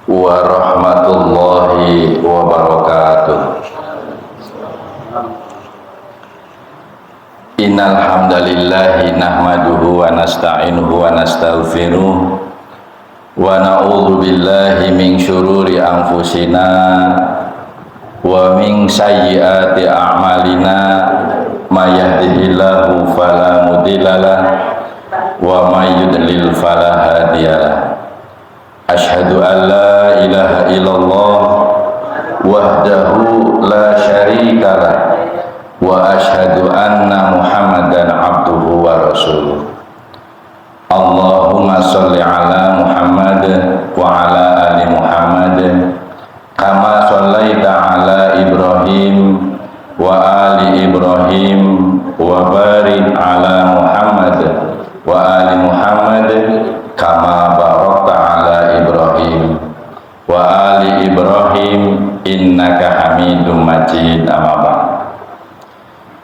warahmatullahi wabarakatuh. Innal hamdalillahi nahmaduhu wa nasta'inuhu wa nastaghfiruh wa na'udzu billahi min syururi anfusina wa min sayyiati a'malina may yahdihillahu fala mudhillalah wa may yudlil fala hadiyalah. Asyhadu an la ilaha illallah wahdahu la syarikalah wa asyhadu anna Muhammadan abduhu wa rasuluh. Allahumma sholli ala Muhammad wa ala ali Muhammad kama shallaita ala Ibrahim wa ali Ibrahim wa barik ala Muhammad wa ali Muhammad kama barakta ala Ibrahim wa ali Ibrahim innaka Hamidum Majid. Amma ba'd.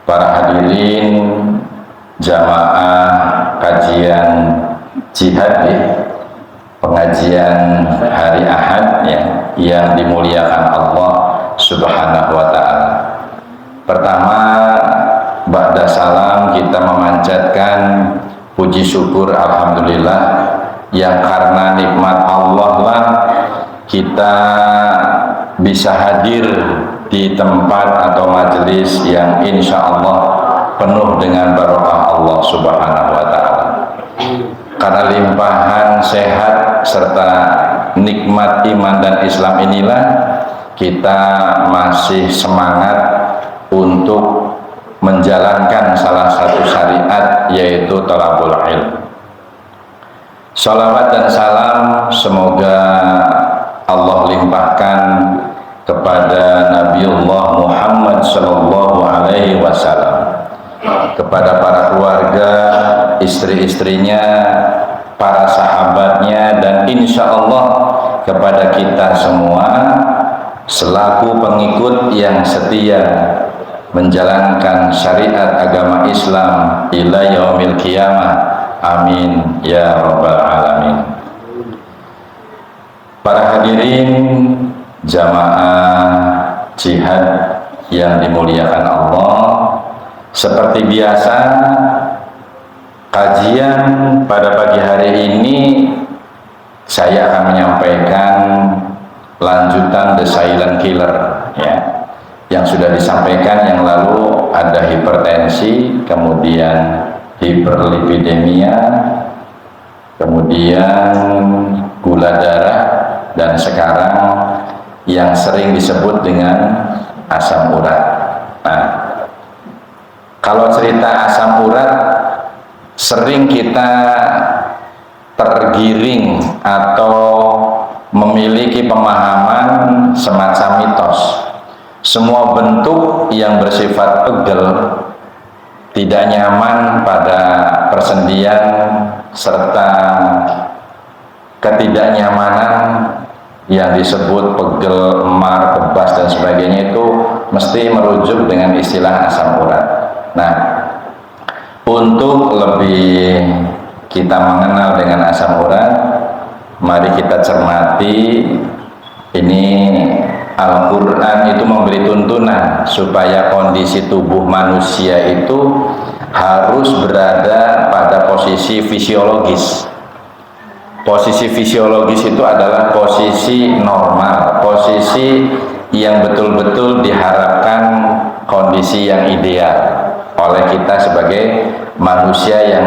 Para hadirin jamaah kajian jihad pengajian hari Ahad ya, yang dimuliakan Allah Subhanahu wa taala. Pertama, ba'da salam kita memanjatkan puji syukur alhamdulillah yang karena nikmat Allah lah kita bisa hadir di tempat atau majelis yang insya Allah penuh dengan barokah Allah Subhanahu wa ta'ala. Karena limpahan sehat serta nikmat iman dan Islam inilah kita masih semangat untuk menjalankan salah satu syariat, yaitu thalabul ilm. Salawat dan salam semoga Allah limpahkan kepada Nabiullah Muhammad sallallahu alaihi wasallam, kepada para keluarga, istri-istrinya, para sahabatnya, dan insya Allah kepada kita semua selaku pengikut yang setia menjalankan syariat agama Islam ila yaumil qiyamah. Amin ya rabbal alamin. Para hadirin jamaah jihad yang dimuliakan Allah, seperti biasa kajian pada pagi hari ini saya akan menyampaikan lanjutan The Silent Killer ya, yang sudah disampaikan yang lalu. Ada hipertensi, kemudian hiperlipidemia, kemudian gula darah, dan sekarang yang sering disebut dengan asam urat. Nah, kalau cerita asam urat sering kita tergiring atau memiliki pemahaman semacam mitos. Semua bentuk yang bersifat pegel, tidak nyaman pada persendian, serta ketidaknyamanan yang disebut pegel, emar, kebas, dan sebagainya itu mesti merujuk dengan istilah asam urat. Nah, untuk lebih kita mengenal dengan asam urat, mari kita cermati. Ini Al-Quran itu memberi tuntunan supaya kondisi tubuh manusia itu harus berada pada posisi fisiologis. Posisi fisiologis itu adalah posisi normal, posisi yang betul-betul diharapkan, kondisi yang ideal oleh kita sebagai manusia yang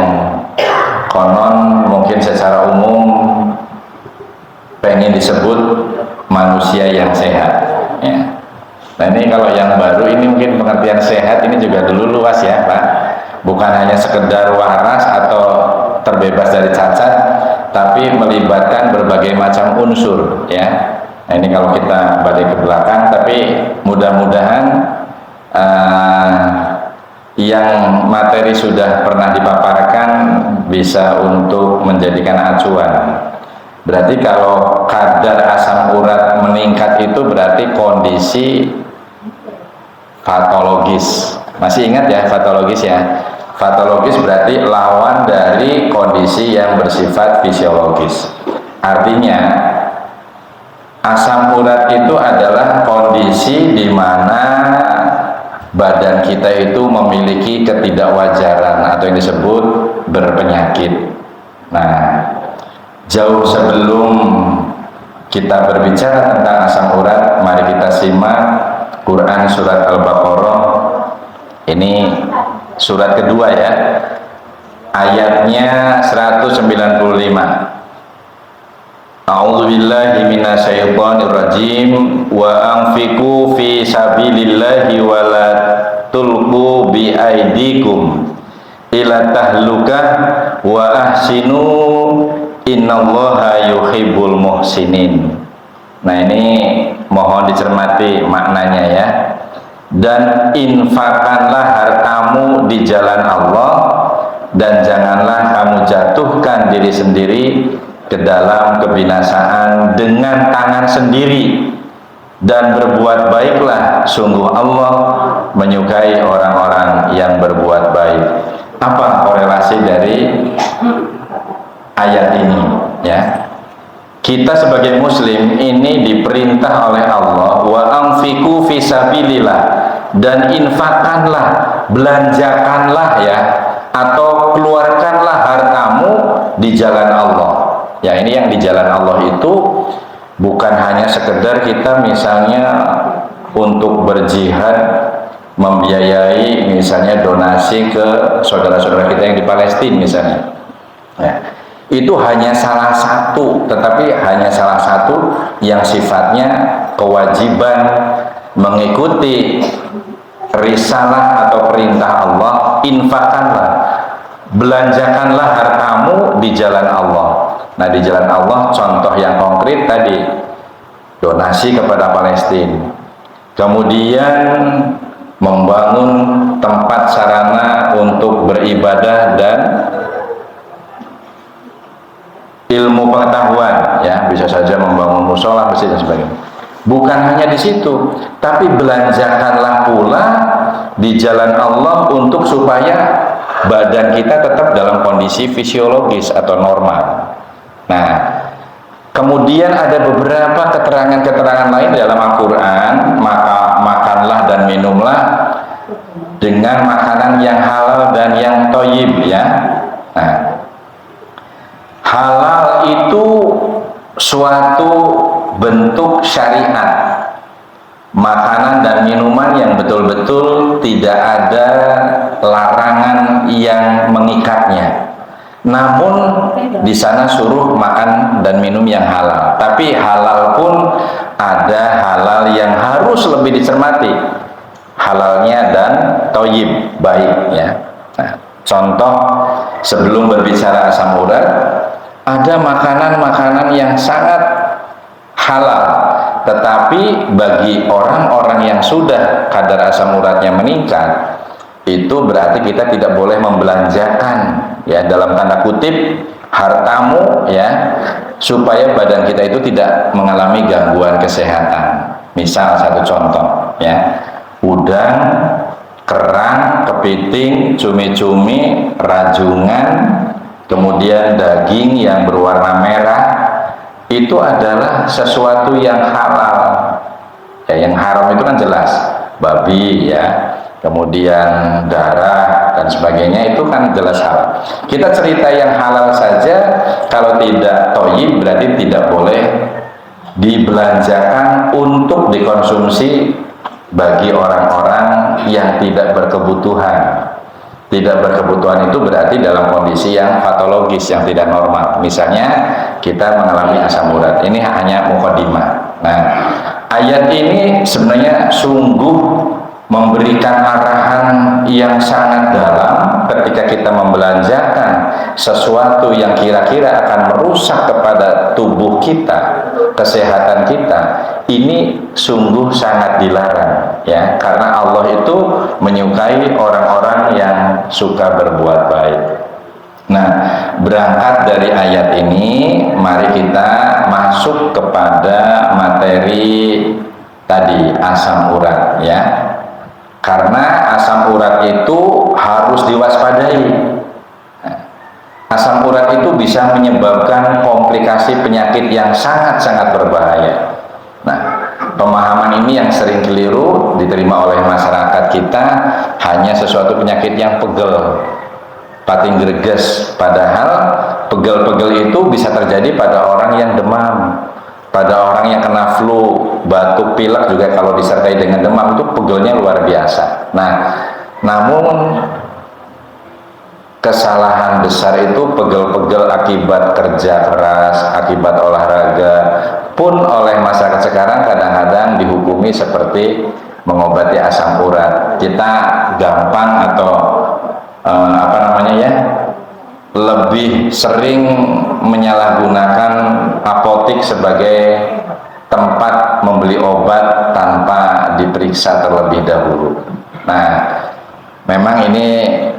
konon mungkin secara umum pengen disebut manusia yang sehat ya. Nah, ini kalau yang baru ini mungkin pengertian sehat ini juga dulu luas ya Pak, bukan hanya sekedar waras atau terbebas dari cacat, tapi melibatkan berbagai macam unsur ya. Nah, ini kalau kita balik ke belakang, tapi mudah-mudahan yang materi sudah pernah dipaparkan bisa untuk menjadikan acuan. Berarti kalau kadar asam urat meningkat itu berarti kondisi patologis. Masih ingat ya patologis ya? Patologis berarti lawan dari kondisi yang bersifat fisiologis. Artinya Asam urat itu adalah kondisi di mana badan kita itu memiliki ketidakwajaran atau yang disebut berpenyakit. Nah, jauh sebelum kita berbicara tentang asam urat, mari kita simak Quran surat Al-Baqarah. Ini surat kedua ya, ayatnya 195. A'udzubillahi minasyaitonirrajim wa anfiqu fi sabilillahi wa la tulqu bi aidikum ila tahlukah wa ahsinu innallaha yuhibbul muhsinin. Nah, ini mohon dicermati maknanya ya. Dan infakkanlah hartamu di jalan Allah, dan janganlah kamu jatuhkan diri sendiri ke dalam kebinasaan dengan tangan sendiri, dan berbuat baiklah, sungguh Allah menyukai orang-orang yang berbuat baik. Apa korelasi dari ayat ini ya? Kita sebagai muslim ini diperintah oleh Allah wa anfiqu fi sabilillah, dan infakkanlah, belanjakanlah ya, atau keluarkanlah hartamu di jalan Allah. Ya, ini yang di jalan Allah itu bukan hanya sekedar kita misalnya untuk berjihad, membiayai misalnya donasi ke saudara-saudara kita yang di Palestina misalnya ya. Itu hanya salah satu, tetapi hanya salah satu yang sifatnya kewajiban mengikuti risalah atau perintah Allah. Infakkanlah, belanjakanlah hartamu di jalan Allah. Nah, di jalan Allah contoh yang konkret tadi donasi kepada Palestina, kemudian membangun tempat sarana untuk beribadah dan ilmu pengetahuan ya, bisa saja membangun musola, masjid dan sebagainya. Bukan hanya di situ, tapi belanjakanlah pula di jalan Allah untuk supaya badan kita tetap dalam kondisi fisiologis atau normal. Nah, kemudian ada beberapa keterangan-keterangan lain dalam Al-Quran. Maka makanlah dan minumlah dengan makanan yang halal dan yang thayyib ya. Nah, halal itu suatu bentuk syariat, makanan dan minuman yang betul-betul tidak ada larangan yang mengikatnya. Namun di sana suruh makan dan minum yang halal. Tapi halal pun ada halal yang harus lebih dicermati, halalnya dan thayyib, baik ya. Nah, contoh sebelum berbicara asam urat, ada makanan-makanan yang sangat halal, tetapi bagi orang-orang yang sudah kadar asam uratnya meningkat, itu berarti kita tidak boleh membelanjakan ya, dalam tanda kutip, hartamu ya, supaya badan kita itu tidak mengalami gangguan kesehatan. Misal satu contoh ya, udang, kerang, kepiting, cumi-cumi, rajungan, kemudian daging yang berwarna merah, itu adalah sesuatu yang halal ya. Yang haram itu kan jelas babi ya, kemudian darah dan sebagainya, itu kan jelas halal. Kita cerita yang halal saja, kalau tidak thayyib berarti tidak boleh dibelanjakan untuk dikonsumsi bagi orang-orang yang tidak berkebutuhan. Tidak berkebutuhan itu berarti dalam kondisi yang patologis, yang tidak normal. Misalnya kita mengalami asam urat. Ini hanya mukadimah. Nah, ayat ini sebenarnya sungguh memberikan arahan yang sangat dalam ketika kita membelanjakan sesuatu yang kira-kira akan merusak kepada tubuh kita, kesehatan kita. Ini sungguh sangat dilarang ya, karena Allah itu menyukai orang-orang yang suka berbuat baik. Nah, berangkat dari ayat ini, mari kita masuk kepada materi tadi, asam urat ya. Karena asam urat itu harus diwaspadai. Asam urat itu bisa menyebabkan komplikasi penyakit yang sangat-sangat berbahaya. pemahaman ini yang sering keliru diterima oleh masyarakat kita, hanya sesuatu penyakit yang pegel, pating greges. Padahal pegel-pegel itu bisa terjadi pada orang yang demam, pada orang yang kena flu, batuk, pilek juga kalau disertai dengan demam itu pegelnya luar biasa. Nah, namun kesalahan besar itu pegel-pegel akibat kerja keras, akibat olahraga pun oleh masyarakat sekarang kadang-kadang dihukumi seperti mengobati asam urat. Kita gampang atau lebih sering menyalahgunakan apotik sebagai tempat membeli obat tanpa diperiksa terlebih dahulu. Nah, memang ini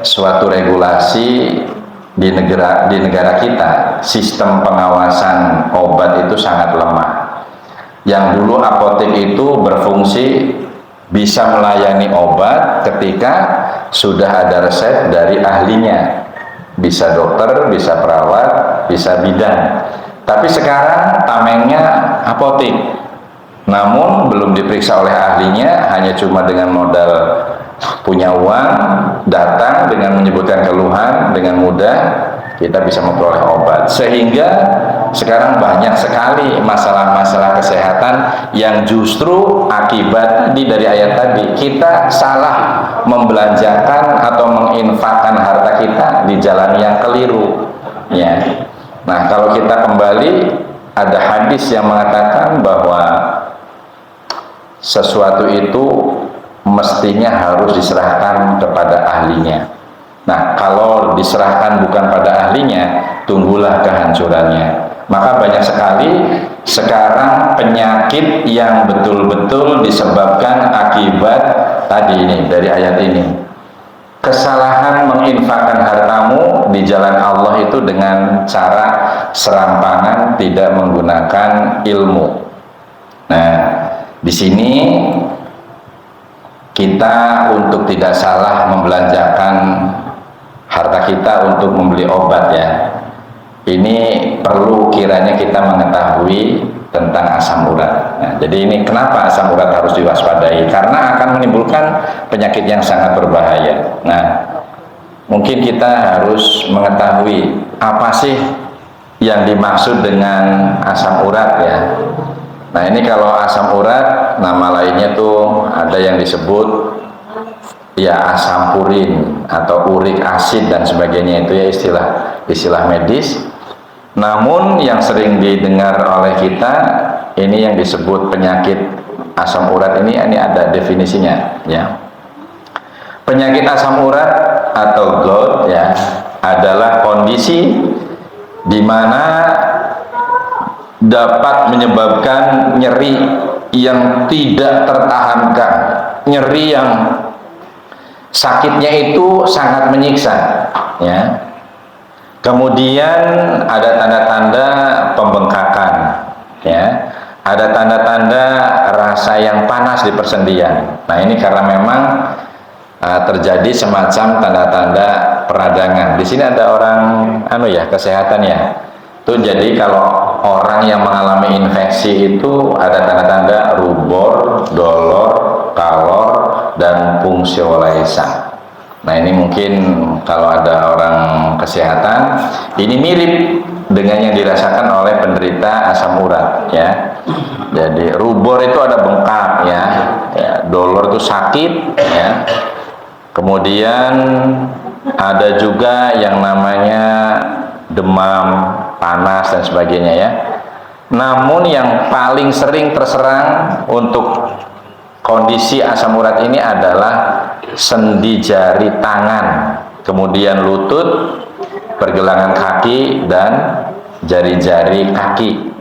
suatu regulasi di negara kita, sistem pengawasan obat itu sangat lemah. Yang dulu apotek itu berfungsi bisa melayani obat ketika sudah ada resep dari ahlinya, bisa dokter, bisa perawat, bisa bidan. Tapi sekarang tamengnya apotek, namun belum diperiksa oleh ahlinya, hanya cuma dengan modal punya uang, datang dengan menyebutkan keluhan, dengan mudah kita bisa memperoleh obat. Sehingga sekarang banyak sekali masalah-masalah kesehatan yang justru akibat dari ayat tadi, kita salah membelanjakan atau menginfakkan harta kita di jalan yang keliru, ya. Nah, kalau kita kembali, ada hadis yang mengatakan bahwa sesuatu itu mestinya harus diserahkan kepada ahlinya. Nah, kalau diserahkan bukan pada ahlinya, tunggulah kehancurannya. Maka banyak sekali sekarang penyakit yang betul-betul disebabkan akibat tadi ini, dari ayat ini. Kesalahan menginfakkan hartamu di jalan Allah itu dengan cara serampangan, tidak menggunakan ilmu. Nah, di sini kita untuk tidak salah membelanjakan harta kita untuk membeli obat, ya. Ini perlu kiranya kita mengetahui tentang asam urat. Nah, jadi ini kenapa asam urat harus diwaspadai? Karena akan menimbulkan penyakit yang sangat berbahaya. Nah, mungkin kita harus mengetahui apa sih yang dimaksud dengan asam urat, ya. Nah, ini kalau asam urat, nama lainnya tuh ada yang disebut ya asam purin atau urik asid dan sebagainya, itu ya istilah medis. Namun yang sering didengar oleh kita ini yang disebut penyakit asam urat ini ada definisinya, ya. Penyakit asam urat atau gout, ya, adalah kondisi di mana dapat menyebabkan nyeri yang tidak tertahankan, nyeri yang sakitnya itu sangat menyiksa, ya. Kemudian ada tanda-tanda pembengkakan, ya. Ada tanda-tanda rasa yang panas di persendian. Nah, ini karena memang terjadi semacam tanda-tanda peradangan. Di sini ada orang kesehatan, ya. Tuh, jadi kalau orang yang mengalami infeksi itu ada tanda-tanda rubor, dolor, kalor, dan fungsiolesa. Nah, ini mungkin kalau ada orang kesehatan, ini mirip dengan yang dirasakan oleh penderita asam urat, ya. Jadi rubor itu ada bengkak, ya. Dolor itu sakit, ya. Kemudian ada juga yang namanya demam, panas dan sebagainya, ya. Namun yang paling sering terserang untuk kondisi asam urat ini adalah sendi jari tangan, kemudian lutut, pergelangan kaki, dan jari-jari kaki,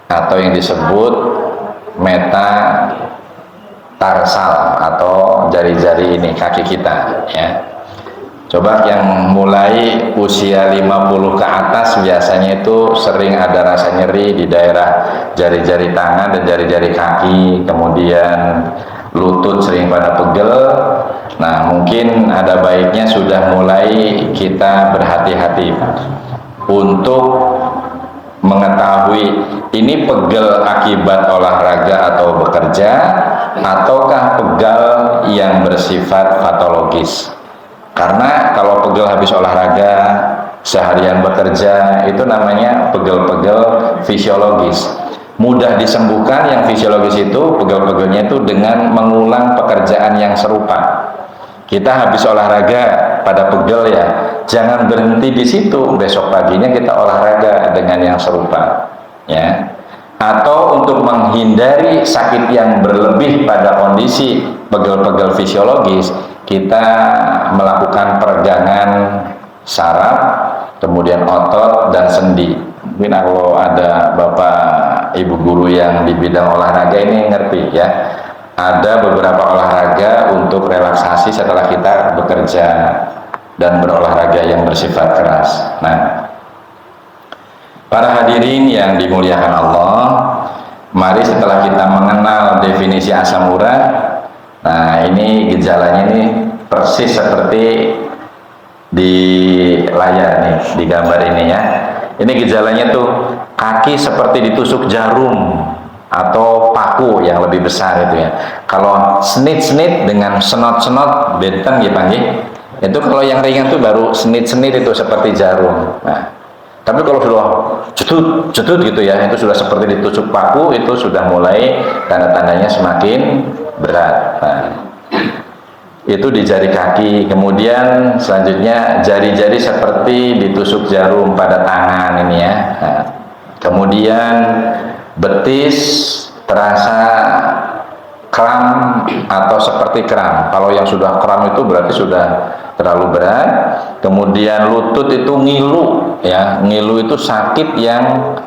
atau yang disebut metatarsal atau jari-jari ini kaki kita, ya. Coba yang mulai usia 50 ke atas biasanya itu sering ada rasa nyeri di daerah jari-jari tangan dan jari-jari kaki, kemudian lutut sering pada pegel. Nah, mungkin ada baiknya sudah mulai kita berhati-hati untuk mengetahui ini pegel akibat olahraga atau bekerja, ataukah pegal yang bersifat patologis. Karena kalau pegel habis olahraga, seharian bekerja, itu namanya pegel-pegel fisiologis. Mudah disembuhkan yang fisiologis itu, pegel-pegelnya itu dengan mengulang pekerjaan yang serupa. Kita habis olahraga pada pegel ya, jangan berhenti di situ, besok paginya kita olahraga dengan yang serupa, ya. Atau untuk menghindari sakit yang berlebih pada kondisi pegel-pegel fisiologis, kita melakukan peregangan saraf, kemudian otot dan sendi. Mungkin kalau ada bapak ibu guru yang di bidang olahraga ini ngerti ya. Ada beberapa olahraga untuk relaksasi setelah kita bekerja dan berolahraga yang bersifat keras. Nah, para hadirin yang dimuliakan Allah, mari setelah kita mengenal definisi asam urat, nah ini gejalanya ini persis seperti di layar nih, di gambar ini ya. Ini gejalanya tuh kaki seperti ditusuk jarum atau paku yang lebih besar itu ya. Kalau senit-senit dengan senot-senot benten ya Pak, itu kalau yang ringan tuh baru senit-senit itu seperti jarum. Nah, tapi kalau sudah cetut gitu ya, itu sudah seperti ditusuk paku, itu sudah mulai tanda-tandanya semakin berat. Nah, itu di jari kaki. Kemudian selanjutnya jari-jari seperti ditusuk jarum pada tangan ini ya. Nah, kemudian betis terasa kram atau seperti kram. Kalau yang sudah kram itu berarti sudah terlalu berat. Kemudian lutut itu ngilu ya. Ngilu itu sakit yang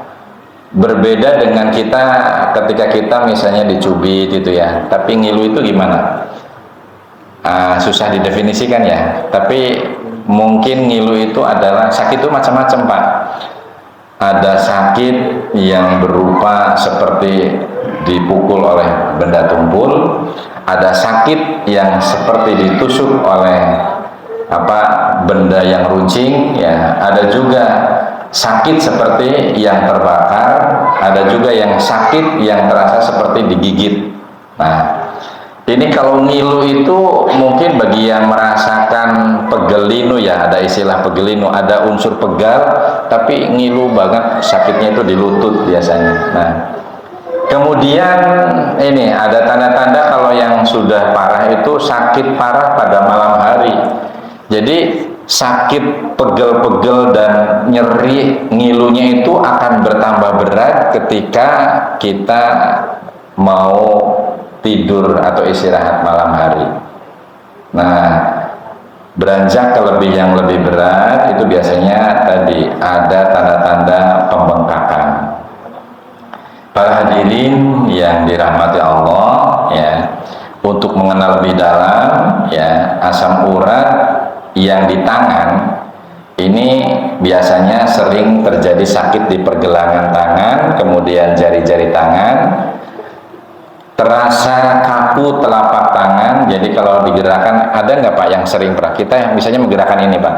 berbeda dengan kita ketika kita misalnya dicubit itu ya. Tapi ngilu itu gimana? Susah didefinisikan ya. Tapi mungkin ngilu itu adalah sakit itu macam-macam Pak. Ada sakit yang berupa seperti dipukul oleh benda tumpul, ada sakit yang seperti ditusuk oleh benda yang runcing ya, ada juga sakit seperti yang terbakar, ada juga yang sakit yang terasa seperti digigit. Nah, ini kalau ngilu itu mungkin bagi yang merasakan pegelinu ya, ada istilah pegelinu, ada unsur pegal, tapi ngilu banget sakitnya itu di lutut biasanya. Nah, kemudian ini ada tanda-tanda kalau yang sudah parah itu sakit parah pada malam hari. Jadi sakit pegel-pegel dan nyeri ngilunya itu akan bertambah berat ketika kita mau tidur atau istirahat malam hari. Nah, beranjak ke yang lebih berat itu biasanya tadi ada tanda-tanda pembengkakan. Para hadirin yang dirahmati Allah ya, untuk mengenal lebih dalam ya asam urat yang di tangan ini biasanya sering terjadi sakit di pergelangan tangan, kemudian jari-jari tangan, terasa kaku telapak tangan. Jadi kalau digerakkan, ada nggak Pak yang sering pernah kita misalnya menggerakkan ini Pak,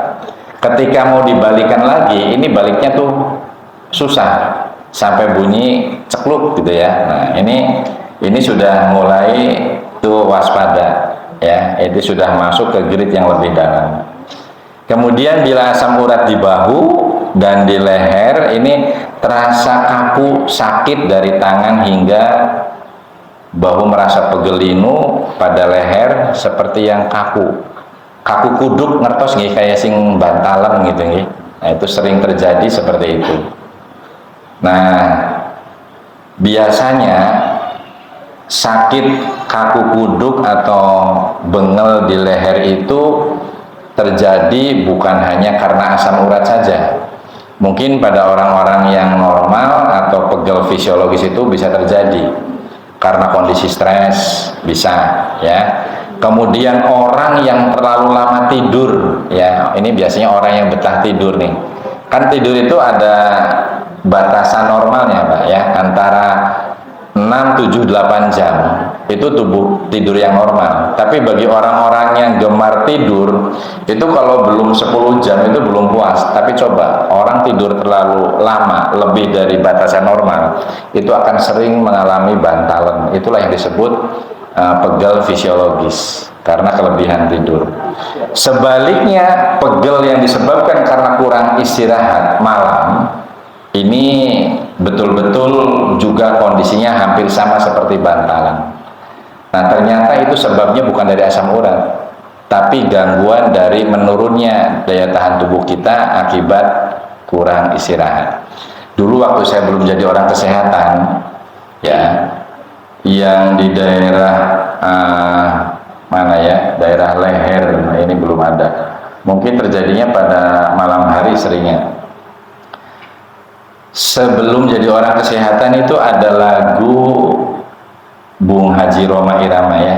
ketika mau dibalikan lagi ini baliknya tuh susah sampai bunyi cekluk gitu ya. Nah, ini sudah mulai tuh waspada ya, itu sudah masuk ke grade yang lebih dalam. Kemudian bila asam urat di bahu dan di leher ini terasa kaku sakit dari tangan hingga bahu merasa pegelinu, pada leher seperti yang kaku kuduk ngertos nggih, kayak sing bantalan gitu nggih. Nah, itu sering terjadi seperti itu. Nah, biasanya sakit kaku kuduk atau bengel di leher itu terjadi bukan hanya karena asam urat saja. Mungkin pada orang-orang yang normal atau pegel fisiologis itu bisa terjadi karena kondisi stres, bisa ya. Kemudian orang yang terlalu lama tidur ya, ini biasanya orang yang betah tidur nih. Kan tidur itu ada batasan normalnya Pak ya, antara 6, 7, 8 jam itu tubuh tidur yang normal. Tapi bagi orang-orang yang gemar tidur itu kalau belum 10 jam itu belum puas. Tapi coba orang tidur terlalu lama, lebih dari batasan normal, itu akan sering mengalami bantalan. Itulah yang disebut pegal fisiologis karena kelebihan tidur. Sebaliknya, pegal yang disebabkan karena kurang istirahat malam ini betul-betul juga kondisinya hampir sama seperti bantalan. Nah, ternyata itu sebabnya bukan dari asam urat, tapi gangguan dari menurunnya daya tahan tubuh kita akibat kurang istirahat. Dulu waktu saya belum jadi orang kesehatan, ya, yang di daerah mana ya, daerah leher, ini belum ada. Mungkin terjadinya pada malam hari seringnya. Sebelum jadi orang kesehatan itu ada lagu Bung Haji Roma Irama ya.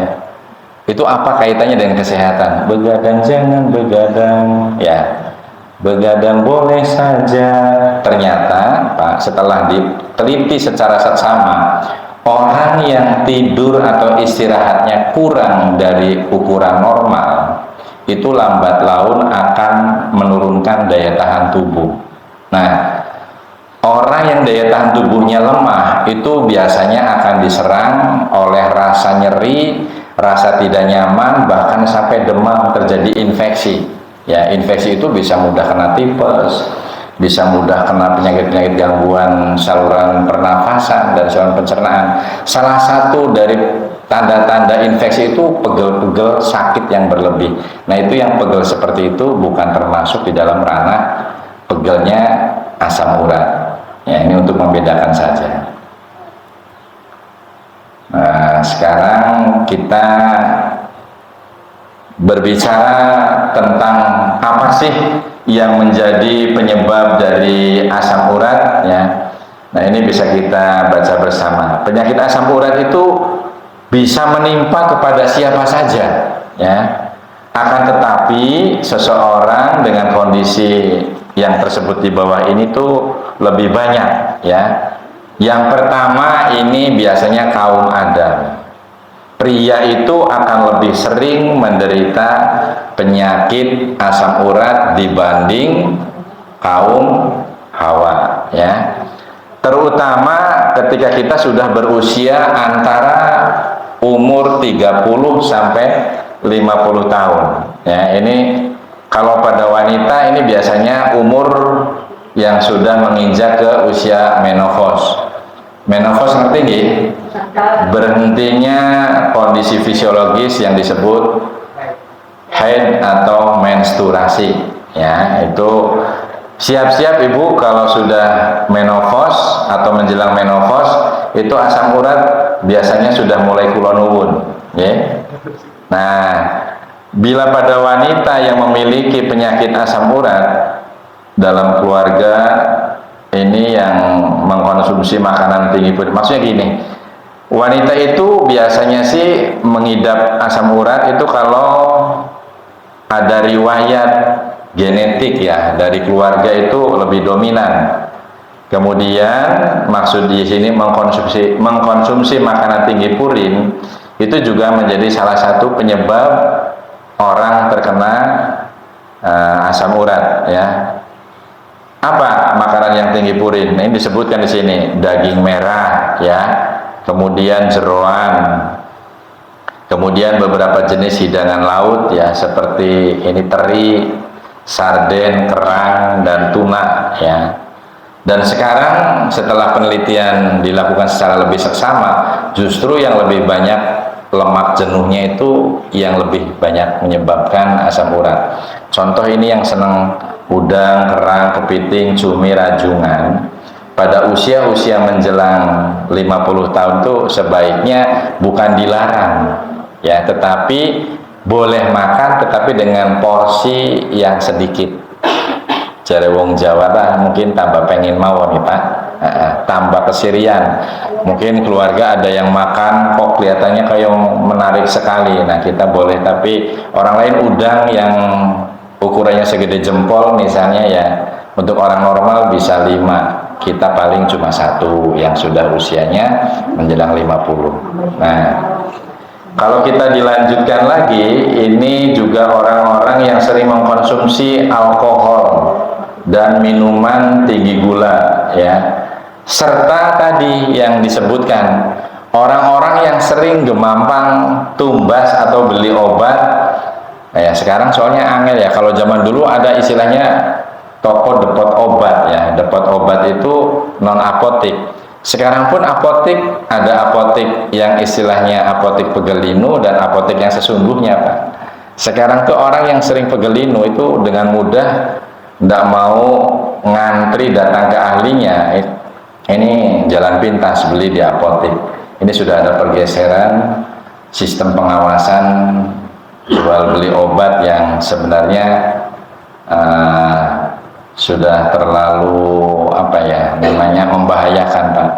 Itu apa kaitannya dengan kesehatan? Begadang jangan begadang, ya. Begadang boleh saja. Ternyata, Pak, setelah diteliti secara seksama, orang yang tidur atau istirahatnya kurang dari ukuran normal, itu lambat laun akan menurunkan daya tahan tubuh. Nah, orang yang daya tahan tubuhnya lemah itu biasanya akan diserang oleh rasa nyeri, rasa tidak nyaman, bahkan sampai demam, terjadi infeksi. Ya, infeksi itu bisa mudah kena tipes, bisa mudah kena penyakit-penyakit gangguan saluran pernafasan dan saluran pencernaan. Salah satu dari tanda-tanda infeksi itu pegel-pegel sakit yang berlebih. Nah, itu yang pegel seperti itu bukan termasuk di dalam ranah pegelnya asam urat. Ya, ini untuk membedakan saja. Nah, sekarang kita berbicara tentang apa sih yang menjadi penyebab dari asam urat, ya. Nah, ini bisa kita baca bersama. Penyakit asam urat itu bisa menimpa kepada siapa saja, ya. Akan tetapi seseorang dengan kondisi yang tersebut di bawah ini tuh lebih banyak, ya. Yang pertama ini biasanya kaum Adam. Pria itu akan lebih sering menderita penyakit asam urat dibanding kaum Hawa, ya. Terutama ketika kita sudah berusia antara umur 30 sampai 50 tahun. Ya, ini kalau pada wanita ini biasanya umur yang sudah menginjak ke usia menopause. Menopause ngerti nggih? Berhentinya kondisi fisiologis yang disebut haid atau menstruasi. Ya, itu siap-siap ibu kalau sudah menopause atau menjelang menopause itu asam urat biasanya sudah mulai kulonwun. Ya. Nah, bila pada wanita yang memiliki penyakit asam urat dalam keluarga ini yang mengkonsumsi makanan tinggi protein, maksudnya gini, wanita itu biasanya sih mengidap asam urat itu kalau ada riwayat genetik ya dari keluarga itu lebih dominan. Kemudian maksud di sini mengkonsumsi makanan tinggi purin itu juga menjadi salah satu penyebab orang terkena asam urat, ya. Apa makanan yang tinggi purin? Ini disebutkan di sini daging merah, ya. Kemudian jeroan. Kemudian beberapa jenis hidangan laut, ya, seperti ini teri, sarden, kerang, dan tuna, ya. Dan sekarang setelah penelitian dilakukan secara lebih seksama, justru yang lebih banyak lemak jenuhnya itu yang lebih banyak menyebabkan asam urat. Contoh ini yang senang udang, kerang, kepiting, cumi, rajungan. Pada usia-usia menjelang 50 tahun itu sebaiknya bukan dilarang, ya, tetapi boleh makan tetapi dengan porsi yang sedikit. Jare wong Jawa lah mungkin tambah pengen mau nih Pak, tambah kesirian. Mungkin keluarga ada yang makan kok kelihatannya kayak menarik sekali. Nah, kita boleh, tapi orang lain udang yang ukurannya segede jempol misalnya, ya, untuk orang normal bisa 5 kita paling cuma satu yang sudah usianya menjelang 50. Nah, kalau kita dilanjutkan lagi, ini juga orang-orang yang sering mengkonsumsi alkohol dan minuman tinggi gula, ya, serta tadi yang disebutkan orang-orang yang sering gemampang tumbas atau beli obat. Nah, ya, sekarang soalnya angel ya. Kalau zaman dulu ada istilahnya toko depot obat, ya. Depot obat itu non apotik. Sekarang pun apotik, ada apotik yang istilahnya apotik pegelinu dan apotik yang sesungguhnya, Pak. Sekarang tuh orang yang sering pegelinu itu dengan mudah tidak mau ngantri datang ke ahlinya. Ini jalan pintas beli di apotik. Ini sudah ada pergeseran sistem pengawasan jual beli obat yang sebenarnya sudah terlalu apa ya namanya membahayakan, Pak.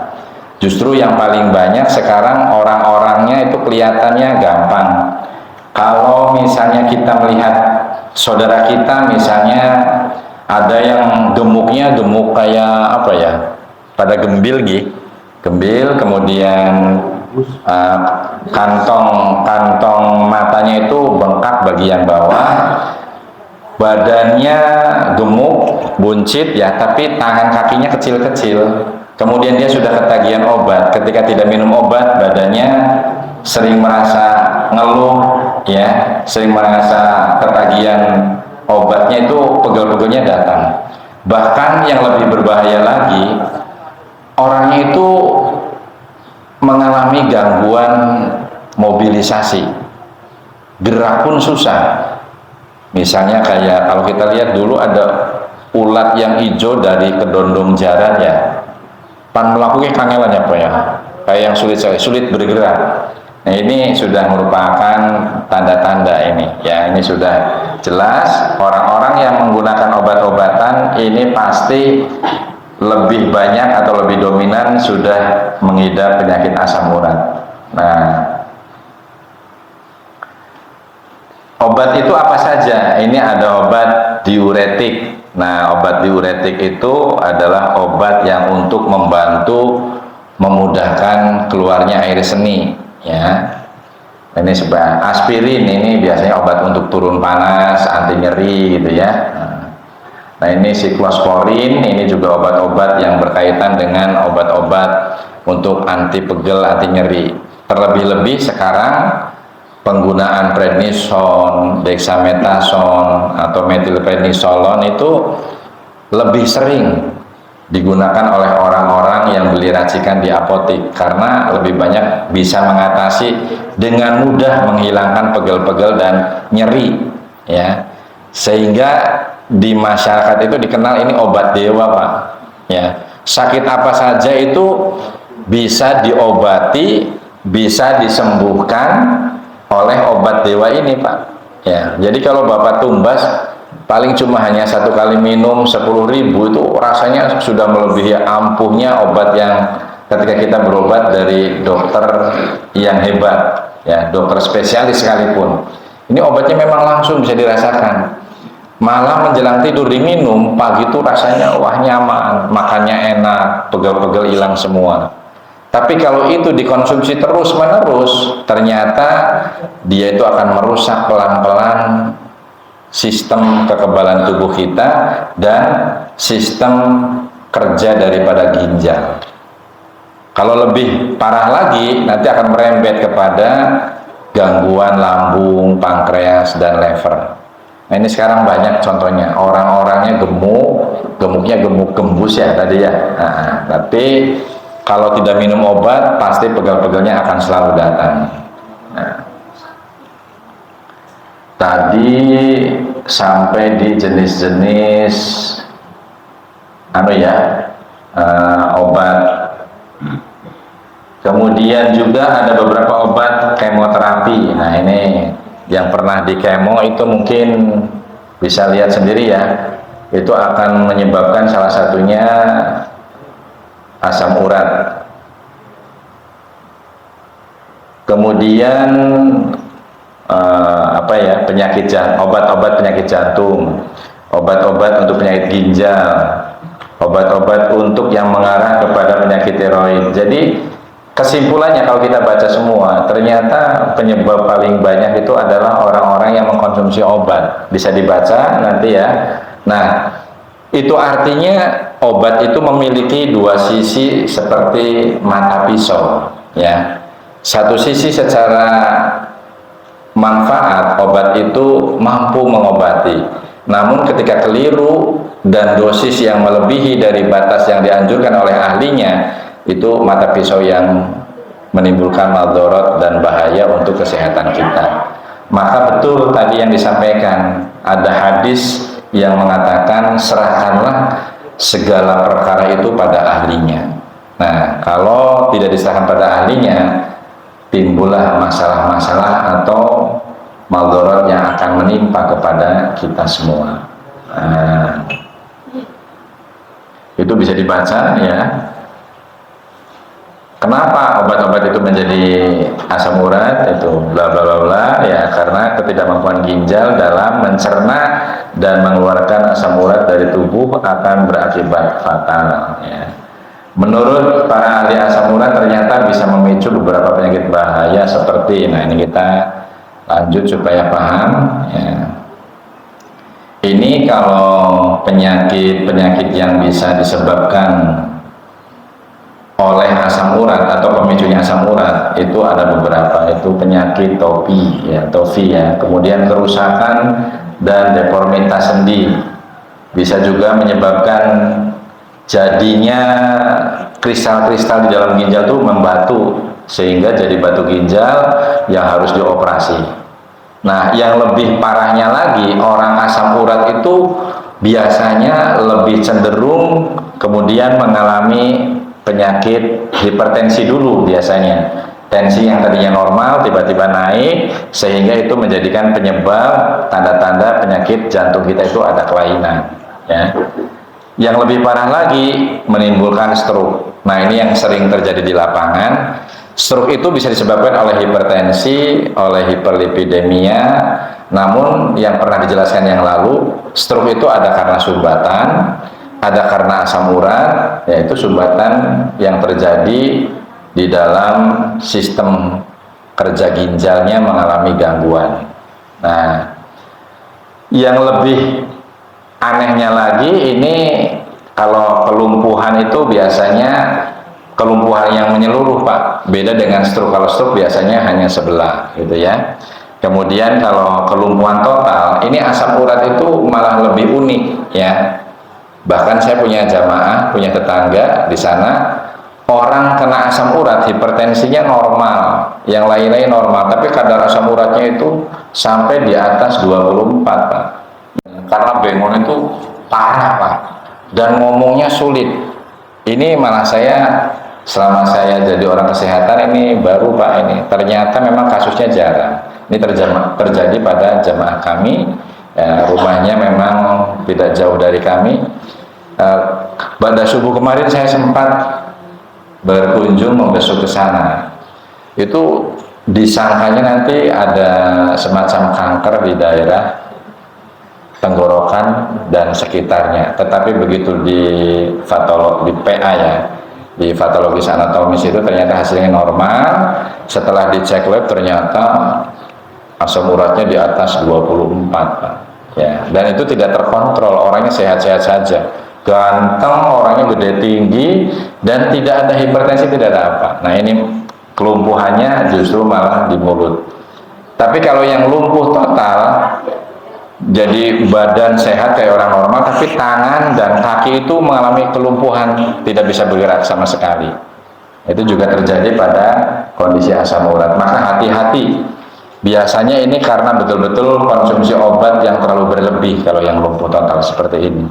Justru yang paling banyak sekarang orang-orangnya itu kelihatannya gampang. Kalau misalnya kita melihat saudara kita misalnya ada yang gemuknya gemuk kayak apa ya, pada gembil gitu, gembil, kemudian kantong matanya itu bengkak bagian bawah, badannya gemuk, buncit ya, tapi tangan kakinya kecil-kecil. Kemudian dia sudah ketagihan obat. Ketika tidak minum obat, badannya sering merasa ngeluh, ya, sering merasa ketagihan obatnya itu pegel-pegelnya datang. Bahkan yang lebih berbahaya lagi, orangnya itu mengalami gangguan mobilisasi, gerak pun susah. Misalnya kayak kalau kita lihat dulu ada ulat yang hijau dari kedondong jaran ya, pan melakukan kangelan ya Pak ya, kayak yang sulit bergerak. Nah, ini sudah merupakan tanda-tanda ini ya, ini sudah jelas orang-orang yang menggunakan obat-obatan ini pasti lebih banyak atau lebih dominan sudah mengidap penyakit asam urat. Nah, obat itu apa saja? Ini ada obat diuretik. Nah, obat diuretik itu adalah obat yang untuk membantu memudahkan keluarnya air seni, ya. Ini sebenarnya aspirin, ini biasanya obat untuk turun panas, anti nyeri gitu ya. Nah, ini siklosporin, ini juga obat-obat yang berkaitan dengan obat-obat untuk anti pegel, anti nyeri. Terlebih-lebih sekarang penggunaan prednison, dexamethasone atau metilprednisolon itu lebih sering digunakan oleh orang-orang yang beli racikan di apotik karena lebih banyak bisa mengatasi dengan mudah menghilangkan pegel-pegel dan nyeri, ya. Sehingga di masyarakat itu dikenal ini obat dewa, Pak. Ya, sakit apa saja itu bisa diobati, bisa disembuhkan oleh obat dewa ini, Pak. Ya, jadi kalau Bapak tumbas paling cuma hanya 1 kali minum 10.000 itu rasanya sudah melebihi ampuhnya obat yang ketika kita berobat dari dokter yang hebat, ya, dokter spesialis sekalipun. Ini obatnya memang langsung bisa dirasakan. Malah menjelang tidur diminum, pagi itu rasanya wah nyaman, makannya enak, pegel-pegel hilang semua. Tapi kalau itu dikonsumsi terus-menerus, ternyata dia itu akan merusak pelan-pelan sistem kekebalan tubuh kita dan sistem kerja daripada ginjal. Kalau lebih parah lagi, nanti akan merembet kepada gangguan lambung, pankreas, dan lever. Nah, ini sekarang banyak contohnya, orang-orangnya gemuknya gemuk gembus ya tadi ya. Nah, tapi kalau tidak minum obat, pasti pegel-pegelnya akan selalu datang. Nah, tadi sampai di jenis-jenis obat. Kemudian juga ada beberapa obat kemoterapi. Nah, ini yang pernah di kemo itu mungkin bisa lihat sendiri ya, itu akan menyebabkan salah satunya asam urat. Kemudian obat-obat penyakit jantung, obat-obat untuk penyakit ginjal, obat-obat untuk yang mengarah kepada penyakit tiroid. Jadi kesimpulannya kalau kita baca semua, ternyata penyebab paling banyak itu adalah orang-orang yang mengkonsumsi obat. Bisa dibaca nanti ya. Nah, itu artinya obat itu memiliki dua sisi seperti mata pisau, ya. Satu sisi secara manfaat, obat itu mampu mengobati. Namun ketika keliru dan dosis yang melebihi dari batas yang dianjurkan oleh ahlinya, itu mata pisau yang menimbulkan maldorot dan bahaya untuk kesehatan kita. Maka betul tadi yang disampaikan, ada hadis yang mengatakan serahkanlah segala perkara itu pada ahlinya. Nah, kalau tidak diserahkan pada ahlinya, timbullah masalah-masalah atau maldorot yang akan menimpa kepada kita semua. Nah, itu bisa dibaca ya. Kenapa obat-obat itu menjadi asam urat, itu bla bla bla bla, ya karena ketidakmampuan ginjal dalam mencerna dan mengeluarkan asam urat dari tubuh akan berakibat fatal ya. Menurut para ahli asam urat ternyata bisa memicu beberapa penyakit bahaya seperti, nah ini kita lanjut supaya paham ya. Ini kalau penyakit-penyakit yang bisa disebabkan oleh asam urat atau pemicunya asam urat itu ada beberapa, itu penyakit topi ya, kemudian kerusakan dan deformitas sendi, bisa juga menyebabkan jadinya kristal-kristal di dalam ginjal itu membatu sehingga jadi batu ginjal yang harus dioperasi. Nah, yang lebih parahnya lagi, orang asam urat itu biasanya lebih cenderung kemudian mengalami penyakit hipertensi dulu biasanya. Tensi yang tadinya normal tiba-tiba naik, sehingga itu menjadikan penyebab tanda-tanda penyakit jantung kita itu ada kelainan ya. Yang lebih parah lagi, menimbulkan stroke. Nah, ini yang sering terjadi di lapangan. Stroke itu bisa disebabkan oleh hipertensi, oleh hiperlipidemia. Namun yang pernah dijelaskan yang lalu, stroke itu ada karena sumbatan, ada karena asam urat, yaitu sumbatan yang terjadi di dalam sistem kerja ginjalnya mengalami gangguan. Nah, yang lebih anehnya lagi, ini kalau kelumpuhan itu biasanya kelumpuhan yang menyeluruh, Pak. Beda dengan stroke. Kalau stroke biasanya hanya sebelah gitu ya. Kemudian kalau kelumpuhan total, ini asam urat itu malah lebih unik ya. Bahkan saya punya jamaah, punya tetangga di sana, orang kena asam urat, hipertensinya normal, yang lain-lain normal, tapi kadar asam uratnya itu sampai di atas 24, Pak. Karena bengon itu parah, Pak, dan ngomongnya sulit. Ini malah saya, selama saya jadi orang kesehatan ini baru, Pak, ini ternyata memang kasusnya jarang. Ini terjadi pada jamaah kami ya, rumahnya memang tidak jauh dari kami. Pada subuh kemarin saya sempat berkunjung membesuk ke sana. Itu disangkanya nanti ada semacam kanker di daerah tenggorokan dan sekitarnya. Tetapi begitu di patologi, di PA ya, di patologis anatomis itu ternyata hasilnya normal. Setelah dicek lab ternyata asam uratnya di atas 24, Pak. Ya, dan itu tidak terkontrol, orangnya sehat-sehat saja. Ganteng, orangnya gede tinggi, dan tidak ada hipertensi, tidak ada apa. Nah, ini kelumpuhannya justru malah di mulut. Tapi kalau yang lumpuh total, jadi badan sehat kayak orang normal, tapi tangan dan kaki itu mengalami kelumpuhan, tidak bisa bergerak sama sekali. Itu juga terjadi pada kondisi asam urat. Maka hati-hati. Biasanya ini karena betul-betul konsumsi obat yang terlalu berlebih kalau yang lumpuh total seperti ini.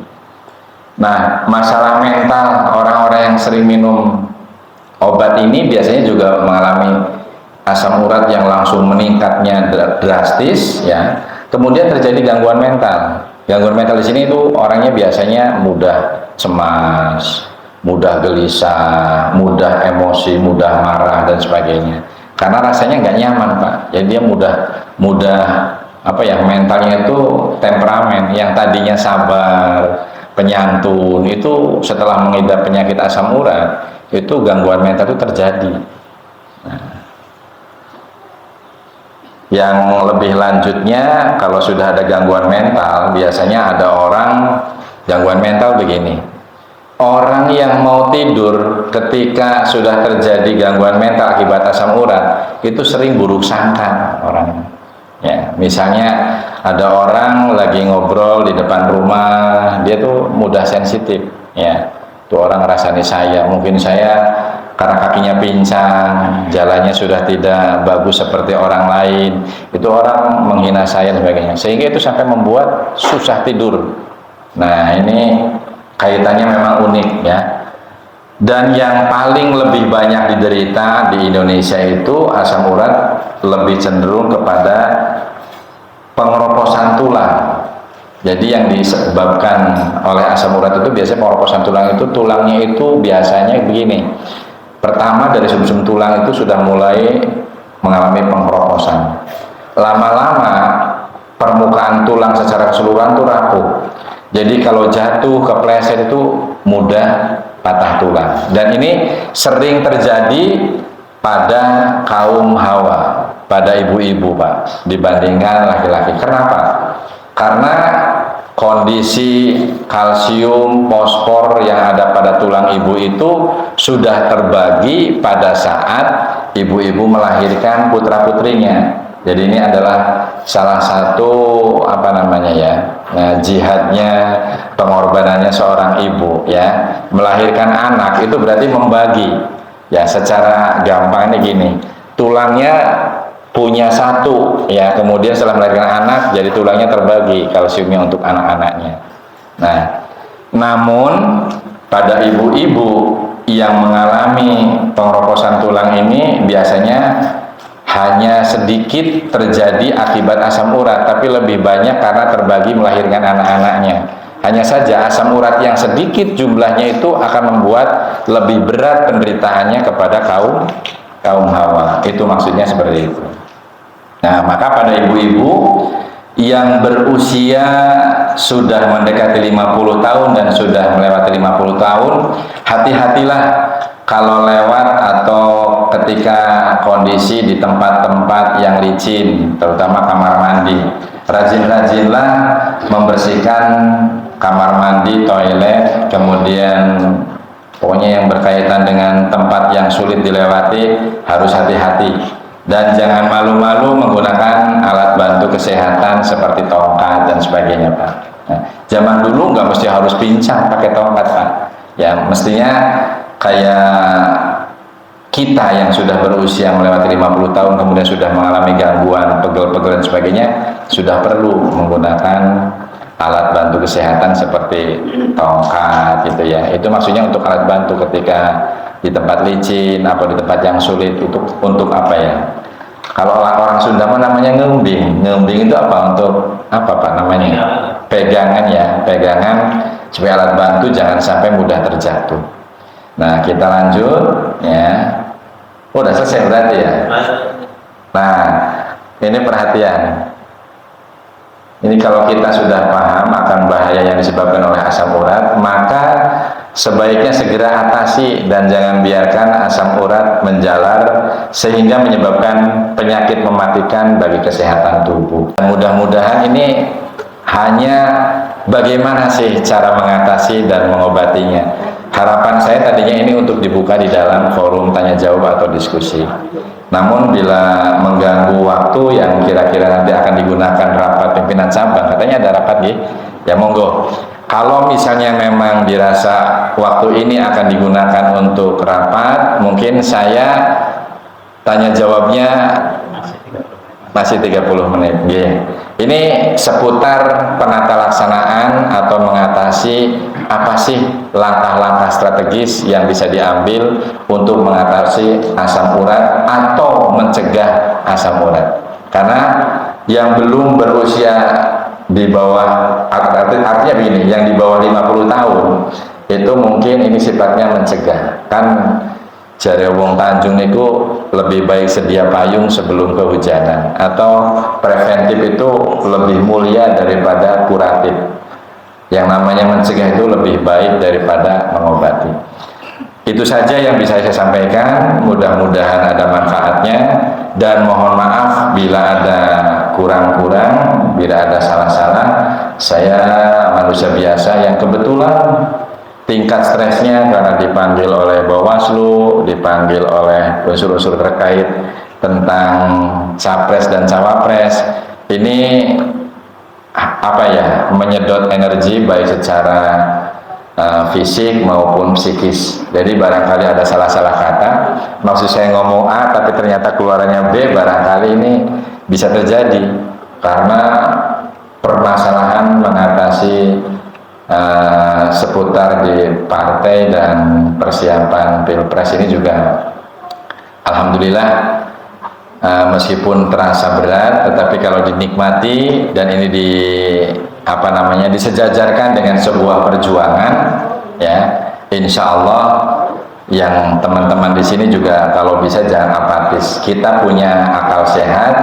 Nah, masalah mental, orang-orang yang sering minum obat ini biasanya juga mengalami asam urat yang langsung meningkatnya drastis ya. Kemudian terjadi gangguan mental. Gangguan mental di sini itu orangnya biasanya mudah cemas, mudah gelisah, mudah emosi, mudah marah dan sebagainya. Karena rasanya nggak nyaman, Pak. Jadi dia mudah apa ya, mentalnya itu temperamen, yang tadinya sabar, penyantun itu setelah mengidap penyakit asam urat itu gangguan mental itu terjadi. Yang lebih lanjutnya, kalau sudah ada gangguan mental, biasanya ada orang gangguan mental begini. Orang yang mau tidur ketika sudah terjadi gangguan mental akibat asam urat, itu sering buruk sangka orang. Ya, misalnya ada orang lagi ngobrol di depan rumah, dia tuh mudah sensitif. Ya, tuh orang ngerasani saya, mungkin saya karena kakinya pincang, jalannya sudah tidak bagus seperti orang lain, itu orang menghina saya dan sebagainya, sehingga itu sampai membuat susah tidur. Nah, ini kaitannya memang unik ya. Dan yang paling lebih banyak diderita di Indonesia itu asam urat lebih cenderung kepada pengeroposan tulang. Jadi yang disebabkan oleh asam urat itu biasanya pengeroposan tulang, itu tulangnya itu biasanya begini. Pertama, dari sumsum tulang itu sudah mulai mengalami pengeroposan. Lama-lama permukaan tulang secara keseluruhan itu rapuh. Jadi kalau jatuh kepleset itu mudah patah tulang. Dan ini sering terjadi pada kaum hawa, pada ibu-ibu Pak, dibandingkan laki-laki. Kenapa? Karena kondisi kalsium, fosfor yang ada pada tulang ibu itu sudah terbagi pada saat ibu-ibu melahirkan putra-putrinya. Jadi ini adalah salah satu jihadnya, pengorbanannya seorang ibu ya. Melahirkan anak itu berarti membagi. Ya, secara gampang ini gini. Tulangnya punya satu ya, kemudian setelah melahirkan anak jadi tulangnya terbagi kalsiumnya untuk anak-anaknya. Nah, namun pada ibu-ibu yang mengalami pengeroposan tulang ini biasanya hanya sedikit terjadi akibat asam urat, tapi lebih banyak karena terbagi melahirkan anak-anaknya. Hanya saja asam urat yang sedikit jumlahnya itu akan membuat lebih berat penderitaannya kepada kaum hawa. Itu maksudnya seperti itu. Nah, maka pada ibu-ibu yang berusia sudah mendekati 50 tahun dan sudah melewati 50 tahun, hati-hatilah kalau lewat atau ketika kondisi di tempat-tempat yang licin, terutama kamar mandi. Rajin-rajinlah membersihkan kamar mandi, toilet, kemudian pokoknya yang berkaitan dengan tempat yang sulit dilewati harus hati-hati. Dan jangan malu-malu menggunakan alat bantu kesehatan seperti tongkat dan sebagainya Pak. Nah, zaman dulu nggak mesti harus pincang pakai tongkat Pak. Ya, mestinya kayak kita yang sudah berusia melewati 50 tahun kemudian sudah mengalami gangguan pegel-pegel dan sebagainya, sudah perlu menggunakan alat bantu kesehatan seperti tongkat gitu ya. Itu maksudnya untuk alat bantu ketika di tempat licin atau di tempat yang sulit, untuk apa ya? Kalau orang Sunda namanya ngembing. Ngembing itu apa? Untuk apa Pak namanya? Pegangan ya, pegangan supaya alat bantu jangan sampai mudah terjatuh. Nah, kita lanjut ya. Oh, udah selesai berarti ya. Nah, ini perhatian. Ini kalau kita sudah paham akan bahaya yang disebabkan oleh asam urat, maka sebaiknya segera atasi dan jangan biarkan asam urat menjalar sehingga menyebabkan penyakit mematikan bagi kesehatan tubuh. Mudah-mudahan ini hanya bagaimana sih cara mengatasi dan mengobatinya. Harapan saya tadinya ini untuk dibuka di dalam forum tanya jawab atau diskusi. Namun bila mengganggu waktu yang kira-kira nanti akan digunakan rapat pimpinan cabang, katanya ada rapat ya monggo. Kalau misalnya memang dirasa waktu ini akan digunakan untuk rapat, mungkin saya tanya jawabnya masih 30 menit. Ini seputar penata laksanaan atau mengatasi apa sih langkah-langkah strategis yang bisa diambil untuk mengatasi asam urat atau mencegah asam urat. Karena yang belum berusia di bawah, artinya begini, yang di bawah 50 tahun itu mungkin ini sifatnya mencegah. Kan jare wong Tanjung itu lebih baik sedia payung sebelum kehujanan, atau preventif itu lebih mulia daripada kuratif. Yang namanya mencegah itu lebih baik daripada mengobati. Itu saja yang bisa saya sampaikan, mudah-mudahan ada manfaatnya, dan mohon maaf bila ada kurang-kurang, bila ada salah-salah. Saya manusia biasa yang kebetulan tingkat stresnya karena dipanggil oleh Bawaslu, dipanggil oleh unsur-unsur terkait tentang capres dan cawapres, ini menyedot energi baik secara fisik maupun psikis. Jadi barangkali ada salah-salah kata, maksud saya ngomong A tapi ternyata keluarannya B, barangkali ini bisa terjadi karena permasalahan mengatasi seputar di partai dan persiapan pilpres ini juga alhamdulillah meskipun terasa berat, tetapi kalau dinikmati dan ini disejajarkan dengan sebuah perjuangan, ya insya Allah yang teman-teman di sini juga kalau bisa jangan apatis. Kita punya akal sehat,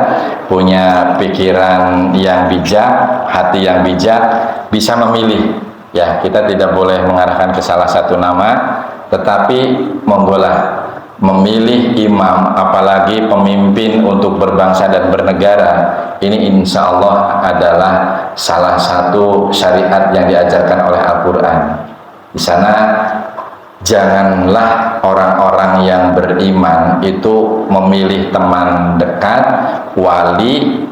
punya pikiran yang bijak, hati yang bijak, bisa memilih. Ya, kita tidak boleh mengarahkan ke salah satu nama, tetapi monggolah memilih imam, apalagi pemimpin untuk berbangsa dan bernegara. Ini insya Allah adalah salah satu syariat yang diajarkan oleh Al-Quran. Di sana janganlah orang-orang yang beriman itu memilih teman dekat, wali,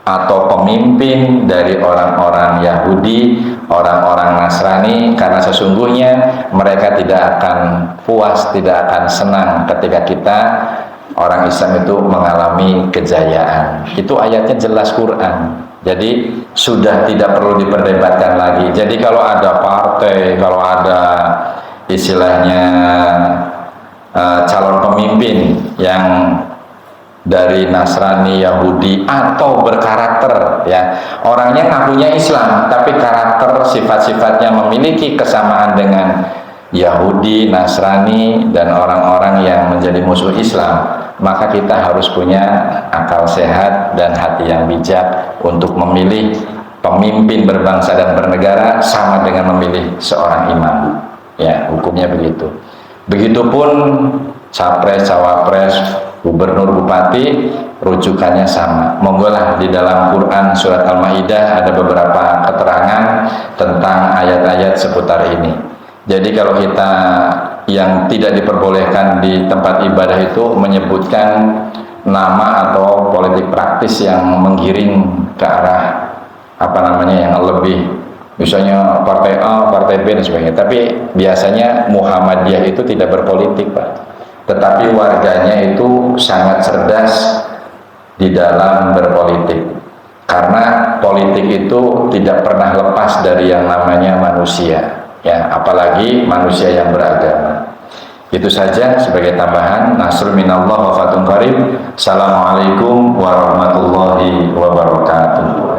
atau pemimpin dari orang-orang Yahudi, orang-orang Nasrani, karena sesungguhnya mereka tidak akan puas, tidak akan senang ketika kita orang Islam itu mengalami kejayaan. Itu ayatnya jelas Quran. Jadi sudah tidak perlu diperdebatkan lagi. Jadi kalau ada partai, kalau ada istilahnya calon pemimpin yang dari Nasrani, Yahudi, atau berkarakter, ya orangnya ngakunya Islam tapi karakter sifat-sifatnya memiliki kesamaan dengan Yahudi, Nasrani, dan orang-orang yang menjadi musuh Islam, maka kita harus punya akal sehat dan hati yang bijak untuk memilih pemimpin berbangsa dan bernegara sama dengan memilih seorang imam. Ya, hukumnya begitu. Begitupun capres, cawapres, gubernur, bupati, rujukannya sama. Monggolah di dalam Quran surat Al-Maidah ada beberapa keterangan tentang ayat-ayat seputar ini. Jadi kalau kita yang tidak diperbolehkan di tempat ibadah itu menyebutkan nama atau politik praktis yang menggiring ke arah yang lebih, misalnya partai A, partai B dan sebagainya. Tapi biasanya Muhammadiyah itu tidak berpolitik, Pak. Tetapi warganya itu sangat cerdas di dalam berpolitik, karena politik itu tidak pernah lepas dari yang namanya manusia, ya apalagi manusia yang beragama. Itu saja sebagai tambahan. Nasrul minallah wa fatun qarib. Assalamualaikum warahmatullahi wabarakatuh.